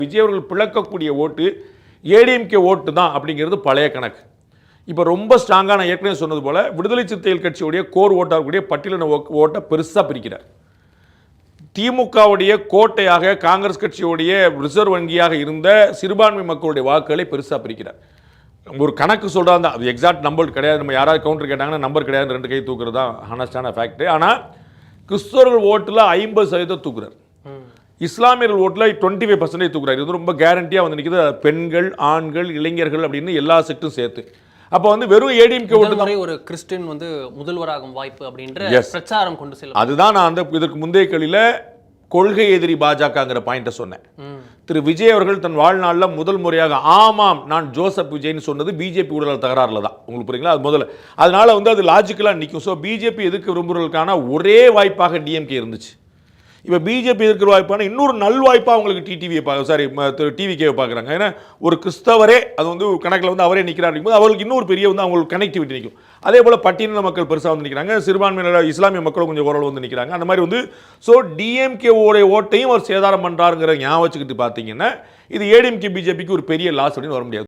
விஜய் அவர்கள் பிளக்கக்கூடிய ஓட்டு ஏடிஎம்கே ஓட்டு தான் அப்படிங்கிறது பழைய கணக்கு. இப்போ ரொம்ப ஸ்ட்ராங்காக நான் ஏற்கனவே சொன்னது போல விடுதலை சிறுத்தைகள் கட்சியுடைய கோர் ஓட்டாகக்கூடிய பட்டியலின ஓட்டை பெருசாக பிரிக்கிறார். திமுகவுடைய கோட்டையாக காங்கிரஸ் கட்சியுடைய ரிசர்வ் வங்கியாக இருந்த சிறுபான்மை மக்களுடைய வாக்குகளை பெருசாக பிரிக்கிறார். ஒரு கணக்கு சொல்கிறாங்க, அது எக்ஸாக்ட் நம்பர் கிடையாது. நம்ம யாராவது கவுண்டர் கேட்டாங்கன்னா நம்பர் கிடையாது, 2 கை தூக்குறது தான் ஹானஸ்டான ஃபேக்ட். ஆனால் கிறிஸ்தவர்கள் ஓட்டில் 50% தூக்குறார், இஸ்லாமியர்கள் ஓட்டில் 25% தூக்குறாரு. இது ரொம்ப கேரண்டியாக வந்து நிற்குது. பெண்கள், ஆண்கள், இளைஞர்கள் அப்படின்னு எல்லா செக்டும் சேர்த்து. அப்போ வந்து வெறும் ஏடிஎம்கே ஓட்டு ஒரு கிறிஸ்டியன் வந்து முதல்வராகும் வாய்ப்பு அப்படின்ற பிரச்சாரம் கொண்டு செல்லும். அதுதான் நான் அந்த இதற்கு முந்தைய கேள்வியில் கொள்கை எதிரி பாஜகங்கிற பாயிண்ட்டை சொன்னேன். திரு விஜய் அவர்கள் தன் வாழ்நாளில் முதல் முறையாக ஆமாம் நான் ஜோசப் விஜய்னு சொன்னது பிஜேபி ஊழல் தகராறுல தான். உங்களுக்கு புரியுங்களா? அது முதல்ல அதனால வந்து அது லாஜிக்கலாக நிற்கும். ஸோ பிஜேபி எதிர்க்க விரும்புகிறதுக்கான ஒரே வாய்ப்பாக டிஎம்கே இருந்துச்சு. இப்போ பிஜேபி இருக்கிற வாய்ப்பான இன்னொரு நல்வாய்ப்பாக அவங்களுக்கு டிவிகேவை பார்க்குறாங்க. ஏன்னா ஒரு கிறிஸ்தவரே அது வந்து கணக்கில் வந்து அவரே நிற்கிறார் அப்படிங்கும்போது அவங்களுக்கு இன்னொரு பெரிய வந்து அவங்களுக்கு கனெக்டிவிட்டி நிற்கும். அதே போல் பட்டியலின மக்கள் பெருசாக வந்து நிற்கிறாங்க, சிறுபான்மையினர் இஸ்லாமிய மக்களும் கொஞ்சம் ஓரளவு வந்து நிற்கிறாங்க. அந்த மாதிரி வந்து ஸோ டிஎம்கே ஓட்டையும் அவர் சேதாரம் பண்ணுறாருங்கிற ஞாபகம் வச்சுக்கிட்டு பார்த்தீங்கன்னா இது ஏடிஎம்கே பிஜேபிக்கு ஒரு பெரிய லாஸ் அப்படின்னு வர முடியாது.